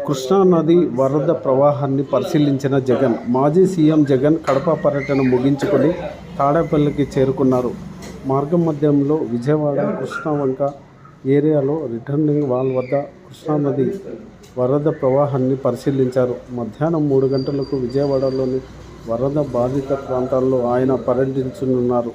కృష్ణానది వరద ప్రవాహాన్ని పరిశీలించిన జగన్. మాజీ సీఎం జగన్ కడప పర్యటన ముగించుకొని తాడేపల్లికి చేరుకున్నారు. మార్గమధ్యంలో విజయవాడ కృష్ణవంక ఏరియాలో రిటర్నింగ్ వాల్ వద్ద కృష్ణానది వరద ప్రవాహాన్ని పరిశీలించారు. మధ్యాహ్నం 3 గంటలకు విజయవాడలోని వరద బాధిత ప్రాంతాల్లో ఆయన పర్యటించనున్నారు.